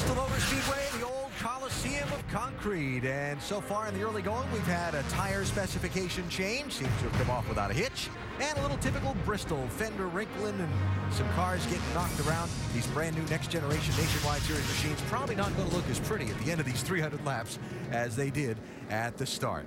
Bristol Motor Speedway, the old Coliseum of concrete. And so far in the early going, we've had a tire specification change. Seems to have come off without a hitch. And a little typical Bristol fender wrinkling and some cars getting knocked around. These brand new next generation Nationwide Series machines probably not going to look as pretty at the end of these 300 laps as they did at the start.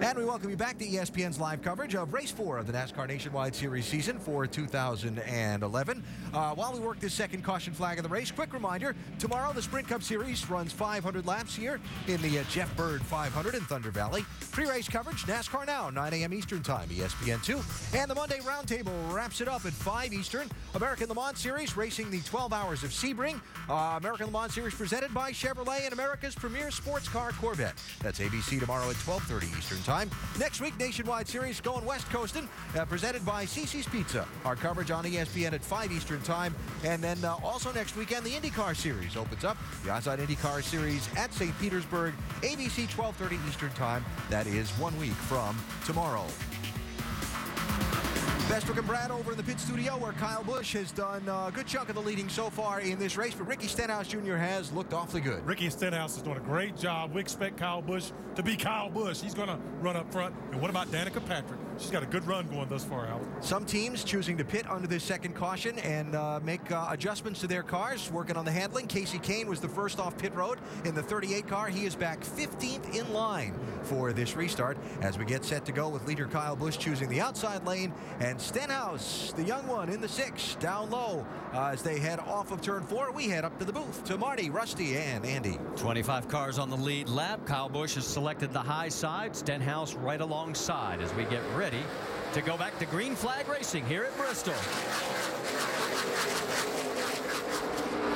And we welcome you back to ESPN's live coverage of Race 4 of the NASCAR Nationwide Series season for 2011. While we work this second caution flag of the race, quick reminder, tomorrow the Sprint Cup Series runs 500 laps here in the Jeff Bird 500 in Thunder Valley. Pre-race coverage, NASCAR Now, 9 a.m. Eastern Time, ESPN2. And the Monday Roundtable wraps it up at 5 Eastern. American Le Mans Series racing the 12 Hours of Sebring. American Le Mans Series presented by Chevrolet and America's premier sports car, Corvette. That's ABC tomorrow at 12:30 Eastern Time. Next week, Nationwide Series going West Coastin', presented by Cici's Pizza. Our coverage on ESPN at 5 Eastern Time. And then also next weekend, the IndyCar Series opens up. The Onside IndyCar Series at St. Petersburg, ABC 12:30 Eastern Time. That is 1 week from tomorrow. Bestwick and Brad over in the pit studio where Kyle Busch has done a good chunk of the leading so far in this race, but Ricky Stenhouse Jr. has looked awfully good. Ricky Stenhouse is doing a great job. We expect Kyle Busch to be Kyle Busch. He's going to run up front. And what about Danica Patrick? She's got a good run going thus far, Al. Some teams choosing to pit under this second caution and make adjustments to their cars, working on the handling. Casey Kane was the first off pit road in the 38 car. He is back 15th in line for this restart as we get set to go with leader Kyle Busch choosing the outside lane, and Stenhouse, the young one, in the 6, down low as they head off of turn 4. We head up to the booth to Marty, Rusty, and Andy. 25 cars on the lead lap. Kyle Busch has selected the high side. Stenhouse right alongside as we get ready to go back to green flag racing here at Bristol.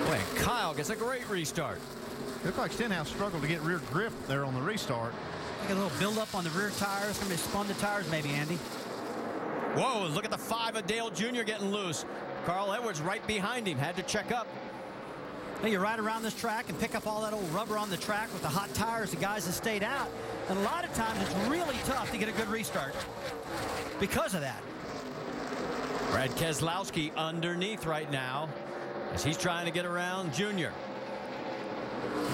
Boy, Kyle gets a great restart. Looked like Stenhouse struggled to get rear grip there on the restart. Get a little build up on the rear tires. Somebody spun the tires maybe, Andy. Whoa, look at the 5 of Dale Jr. getting loose. Carl Edwards right behind him, had to check up. Now you ride around this track and pick up all that old rubber on the track with the hot tires, the guys that stayed out. And a lot of times it's really tough to get a good restart because of that. Brad Keselowski underneath right now as he's trying to get around Jr.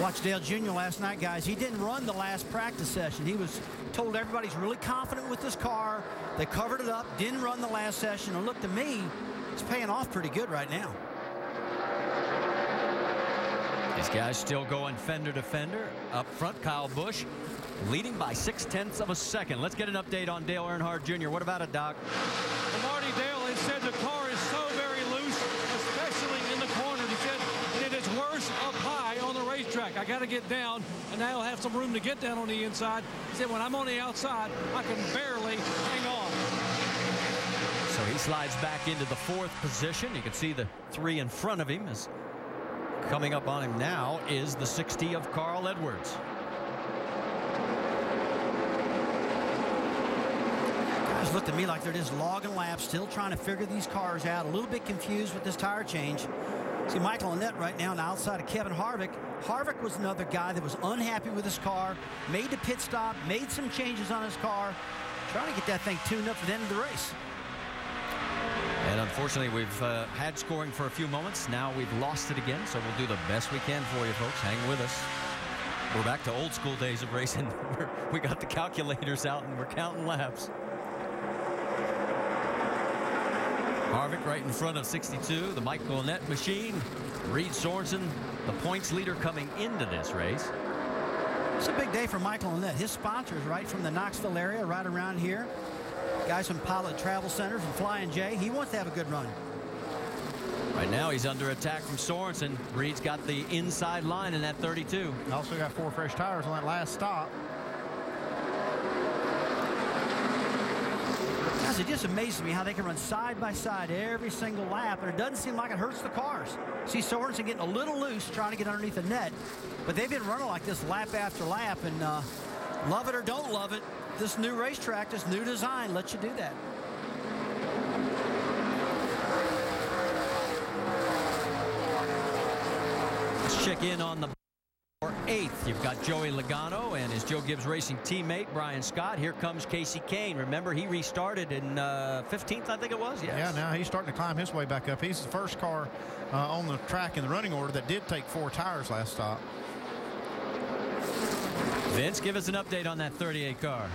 Watched Dale Jr. last night, guys. He didn't run the last practice session. He was told everybody's really confident with this car. They covered it up, didn't run the last session. And look, to me, it's paying off pretty good right now. These guys still going fender to fender. Up front, Kyle Busch leading by 0.6 of a second. Let's get an update on Dale Earnhardt Jr. What about it, Doc? Well, Marty, Dale has said the car is so very loose, especially in the corners. He said it is worse up high on the racetrack. I got to get down, and now I'll have some room to get down on the inside. He said when I'm on the outside, I can barely hang on. So he slides back into the 4th position. You can see the 3 in front of him. As coming up on him now is the 60 of Carl Edwards. Guys look to me like they're just logging laps, still trying to figure these cars out. A little bit confused with this tire change. See Michael Annett right now on the outside of Kevin Harvick. Harvick was another guy that was unhappy with his car, made the pit stop, made some changes on his car, trying to get that thing tuned up for the end of the race. And unfortunately, we've had scoring for a few moments. Now we've lost it again, so we'll do the best we can for you folks. Hang with us. We're back to old school days of racing. We got the calculators out and we're counting laps. Harvick right in front of 62, the Michael Annett machine. Reed Sorensen, the points leader coming into this race. It's a big day for Michael Annett. His sponsors right from the Knoxville area, right around here. Guys from Pilot Travel Centers and Flying J. He wants to have a good run. Right now he's under attack from Sorensen. Reed's got the inside line in that 32. Also got 4 fresh tires on that last stop. Guys, it just amazes me how they can run side by side every single lap, and it doesn't seem like it hurts the cars. See Sorensen getting a little loose trying to get underneath the net, but they've been running like this lap after lap, and love it or don't love it, this new racetrack, this new design lets you do that. Let's check in on the For 8th, you've got Joey Logano and his Joe Gibbs Racing teammate, Brian Scott. Here comes Casey Kane. Remember, he restarted in 15th, I think it was? Yes. Yeah, now he's starting to climb his way back up. He's the first car on the track in the running order that did take 4 tires last stop. Vince, give us an update on that 38 car.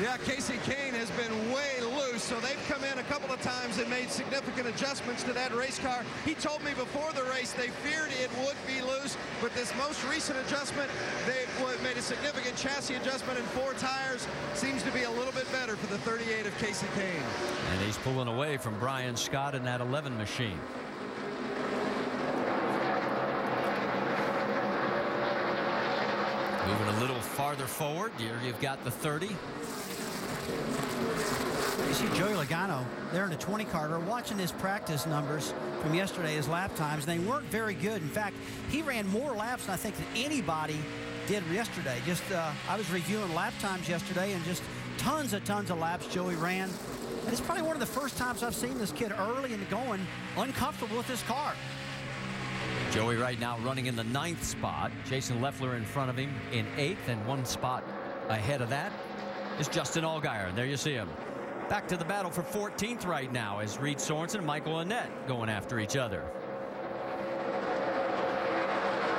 Yeah, Casey Kane has been way loose, so they've come in a couple of times and made significant adjustments to that race car. He told me before the race they feared it would be loose, but this most recent adjustment, they made a significant chassis adjustment and 4 tires. Seems to be a little bit better for the 38 of Casey Kane. And he's pulling away from Brian Scott in that 11 machine. Moving a little farther forward, here you've got the 30. You see Joey Logano there in the 20 car. We're watching his practice numbers from yesterday, his lap times. They weren't very good. In fact, he ran more laps than I think than anybody did yesterday. Just I was reviewing lap times yesterday, and just tons of laps Joey ran. And it's probably one of the first times I've seen this kid early and going uncomfortable with his car. Joey right now running in the 9th spot. Jason Leffler in front of him in 8th, and 1 spot ahead of that is Justin Allgaier. And there you see him. Back to the battle for 14th right now as Reed Sorensen and Michael Annett going after each other.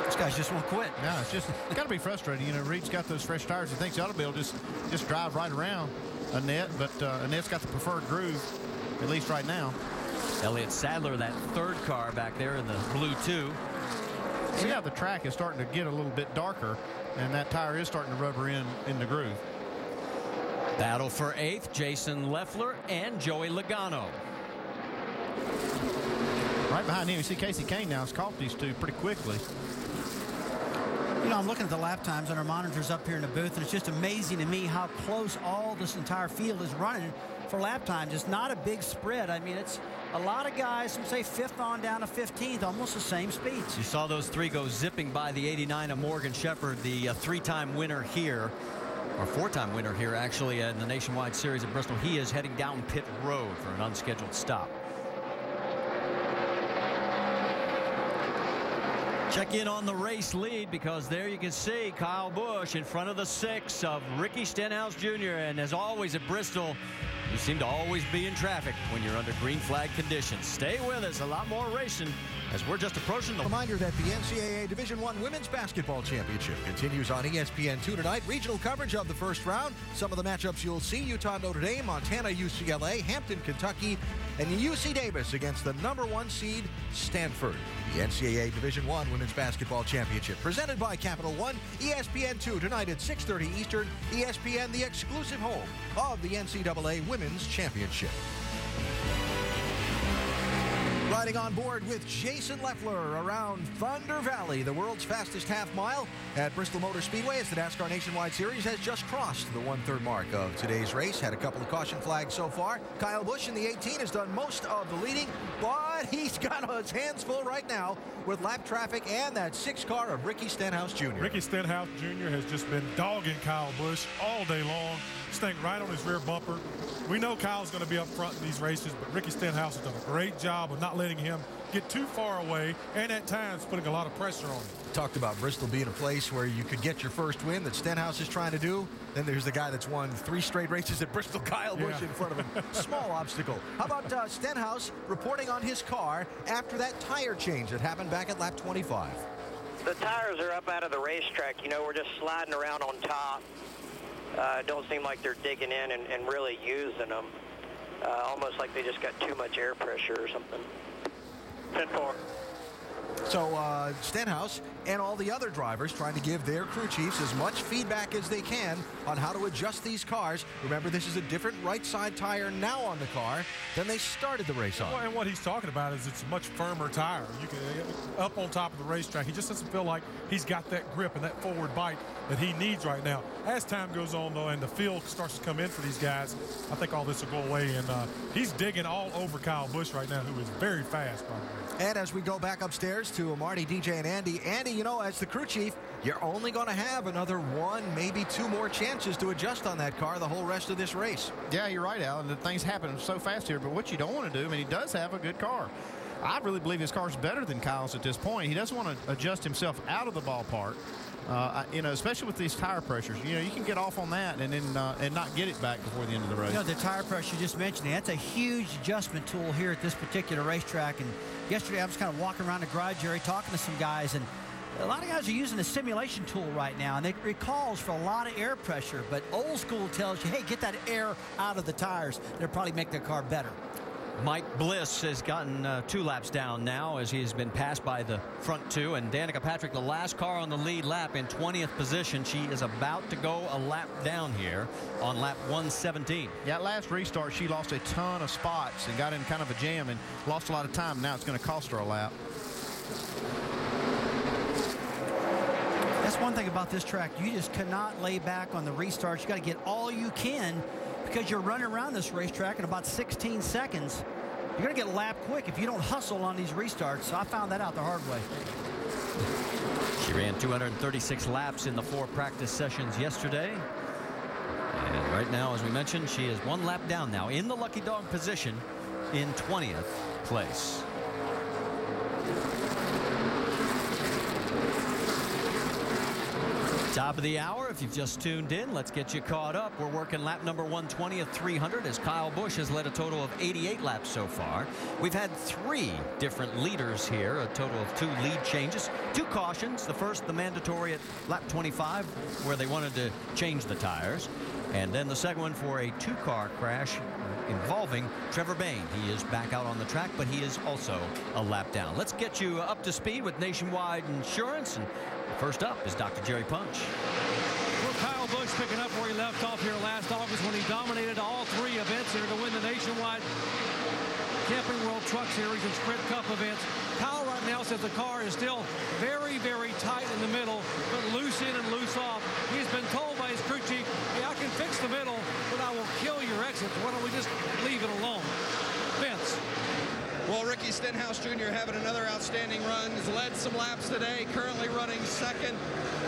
These guys just won't quit. Yeah, it's got to be frustrating. You know, Reed's got those fresh tires. He thinks he ought to be able to just drive right around Annett, but Annett's got the preferred groove, at least right now. Elliott Sadler, that 3rd car back there in the blue 2. See how the track is starting to get a little bit darker, and that tire is starting to rubber in the groove. Battle for 8th, Jason Leffler and Joey Logano. Right behind him, you see Casey Kane now has caught these two pretty quickly. You know, I'm looking at the lap times on our monitors up here in the booth, and it's just amazing to me how close all this entire field is running for lap times. It's not a big spread. I mean, it's a lot of guys from, say, 5th on down to 15th, almost the same speeds. You saw those 3 go zipping by the 89 of Morgan Shepherd, the 3-time winner here, or 4-time winner here, actually, in the Nationwide Series at Bristol. He is heading down pit road for an unscheduled stop. Check in on the race lead, because there you can see Kyle Busch in front of the 6 of Ricky Stenhouse Jr. And as always at Bristol, you seem to always be in traffic when you're under green flag conditions. Stay with us. A lot more racing as we're just approaching the... Reminder that the NCAA Division I Women's Basketball Championship continues on ESPN2 tonight. Regional coverage of the first round. Some of the matchups you'll see: Utah Notre Dame, Montana UCLA, Hampton Kentucky, and UC Davis against the #1 seed Stanford. The NCAA Division I Women's Basketball Championship, presented by Capital One, ESPN2 tonight at 6:30 Eastern. ESPN, the exclusive home of the NCAA Women's Championship. Riding on board with Jason Leffler around Thunder Valley, the world's fastest half mile at Bristol Motor Speedway, as the NASCAR Nationwide Series has just crossed the 1/3 mark of today's race. Had a couple of caution flags so far. Kyle Busch in the 18 has done most of the leading, but he's got his hands full right now with lap traffic and that 6 car of Ricky Stenhouse Jr. Ricky Stenhouse Jr. has just been dogging Kyle Busch all day long, staying right on his rear bumper. We know Kyle's going to be up front in these races, but Ricky Stenhouse has done a great job of not letting him get too far away, and at times putting a lot of pressure on him. Talked about Bristol being a place where you could get your first win that Stenhouse is trying to do. Then there's the guy that's won 3 straight races at Bristol, Kyle Busch, in front of him. Small obstacle. How about Stenhouse reporting on his car after that tire change that happened back at lap 25? The tires are up out of the racetrack. You know, we're just sliding around on top. Don't seem like they're digging in and really using them. Almost like they just got too much air pressure or something. 10-4. So Stenhouse and all the other drivers trying to give their crew chiefs as much feedback as they can on how to adjust these cars. Remember, this is a different right side tire now on the car than they started the race on. Well, and what he's talking about is it's a much firmer tire. You can up on top of the racetrack. He just doesn't feel like he's got that grip and that forward bite that he needs right now. As time goes on, though, and the field starts to come in for these guys, I think all this will go away. And he's digging all over Kyle Busch right now, who is very fast, by the way. And as we go back upstairs to Marty, DJ, and Andy, you know, as the crew chief, you're only going to have another 1, maybe 2 more chances to adjust on that car the whole rest of this race. Yeah, you're right, Alan. The things happen so fast here, but what you don't want to do, I mean, he does have a good car. I really believe his car's better than Kyle's at this point. He doesn't want to adjust himself out of the ballpark. Especially with these tire pressures, you can get off on that and then and not get it back before the end of the race. The tire pressure you just mentioned, that's a huge adjustment tool here at this particular racetrack. And yesterday I was kind of walking around the garage area talking to some guys, and a lot of guys are using a simulation tool right now, and it calls for a lot of air pressure. But old school tells you, hey, get that air out of the tires. It'll probably make their car better. Mike Bliss has gotten 2 laps down now as he has been passed by the front 2. And Danica Patrick, the last car on the lead lap, in 20th position. She is about to go a lap down here on lap 117. Yeah, last restart, she lost a ton of spots and got in kind of a jam and lost a lot of time. Now it's going to cost her a lap. That's one thing about this track. You just cannot lay back on the restarts. You got to get all you can, because you're running around this racetrack in about 16 seconds. You're going to get lapped quick if you don't hustle on these restarts. So I found that out the hard way. She ran 236 laps in the 4 practice sessions yesterday. And right now, as we mentioned, she is 1 lap down now in the lucky dog position in 20th place. Top of the hour. If you've just tuned in, let's get you caught up. We're working lap number 120 at 300 as Kyle Busch has led a total of 88 laps so far. We've had 3 different leaders here, a total of 2 lead changes, 2 cautions. The first, the mandatory at lap 25, where they wanted to change the tires. And then the second one for a 2-car crash involving Trevor Bayne. He is back out on the track, but he is also a lap down. Let's get you up to speed with Nationwide Insurance. And first up is Dr. Jerry Punch. Well, Kyle Busch picking up where he left off here last August when he dominated all 3 events here to win the Nationwide Camping World Truck Series and Sprint Cup events. Kyle right now says the car is still very, very tight in the middle, but loose in and loose off. He's been told by his crew chief, hey, I can fix the middle, but I will kill your exits. Why don't we just leave it alone? Vince. Well, Ricky Stenhouse Jr. having another outstanding run. Has led some laps today, currently running second.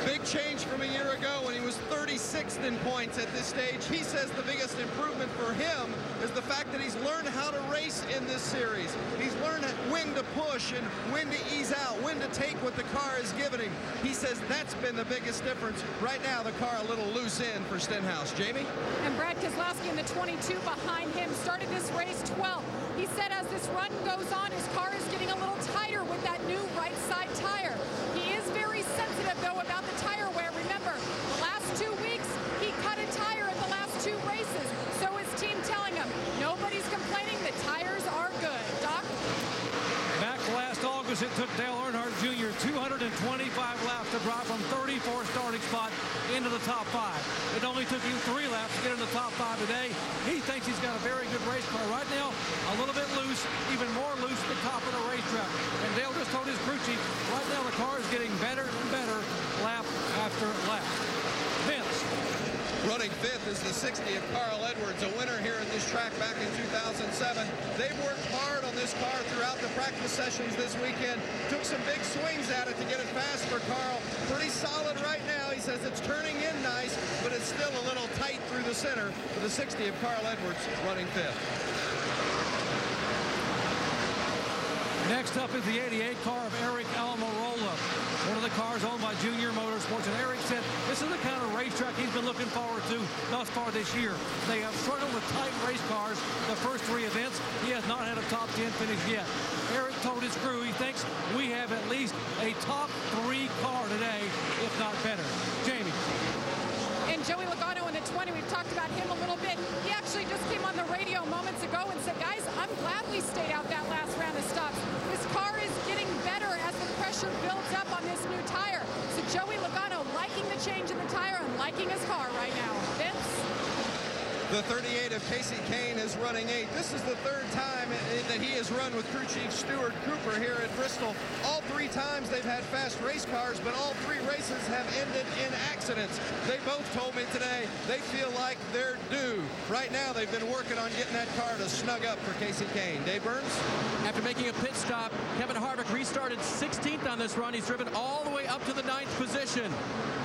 Big change from a year ago when he was 36th in points at this stage. He says the biggest improvement for him is the fact that he's learned how to race in this series. He's learned when to push and when to ease out, when to take what the car is giving him. He says that's been the biggest difference. Right now, the car a little loose in for Stenhouse. Jamie? And Brad Keselowski in the 22 behind him started this race 12th. He said as this run goes on, his car is getting a little tighter with that new right side tire. He is very sensitive, though, about the tire wear. Remember, the last 2 weeks, he cut a tire in the last 2 races. So his team telling him, nobody's complaining, the tires are good. Doc? Back last August, it took Dale Earnhardt Jr. 225 laps to drop from 34th starting spot into the top 5. It only took him 3 laps to get in the top 5 today. He thinks he's got a very good race car. Right now, a little bit loose, even more loose at the top of the racetrack. And Dale just told his crew chief, right now the car is getting better and better lap after lap. Vince. Running 5th is the 60th Carl Edwards, a winner here at this track back in 2007. They've worked hard on this car throughout the practice sessions this weekend. Took some big swings at it to get it fast for Carl. Pretty solid right now. He says it's turning in nice, but it's still a little tight through the center for the 60th Carl Edwards running 5th. Next up is the 88 car of Eric Almirola, one of the cars owned by Junior Motorsports. And Eric said this is the kind of racetrack he's been looking forward to thus far this year. They have struggled with tight race cars the first 3 events. He has not had a top 10 finish yet. Eric told his crew he thinks we have at least a top 3 car today, if not better. Jamie. And Joey Logano in the 20, we've talked about him a little bit. He actually just came on the radio moments ago and said, guys, I'm glad we stayed out that last round of stops. This car is getting better as the pressure builds up on this new tire. So Joey Logano liking the change in the tire and liking his car right now. Vince? The 38 of Casey Kane is running 8th. This is the 3rd time that he has run with crew chief Stuart Cooper here at Bristol. All 3 times they've had fast race cars, but all 3 races have ended in accidents. They both told me today they feel like they're due. Right now they've been working on getting that car to snug up for Casey Kane. Dave Burns? After making a pit stop, Kevin Harvick restarted 16th on this run. He's driven all the way up to the 9th position.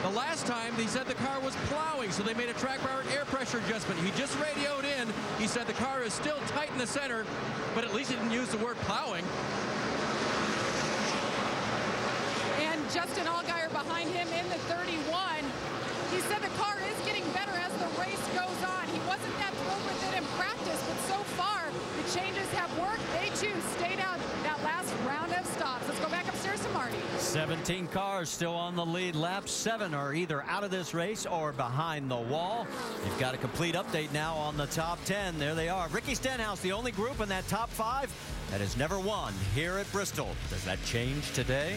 The last time, he said the car was plowing, so they made a track-powered air pressure adjustment. He just radioed in. He said the car is still tight in the center, but at least he didn't use the word plowing. And Justin Allgaier behind him in the 30 said the car is getting better as the race goes on. He wasn't that thrilled with it in practice, but so far the changes have worked. They too stayed out that last round of stops. Let's go back upstairs to Marty. 17 cars still on the lead lap. 7 are either out of this race or behind the wall. You've got a complete update now on the top 10. There they are. Ricky Stenhouse, the only group in that top 5 that has never won here at Bristol. Does that change today?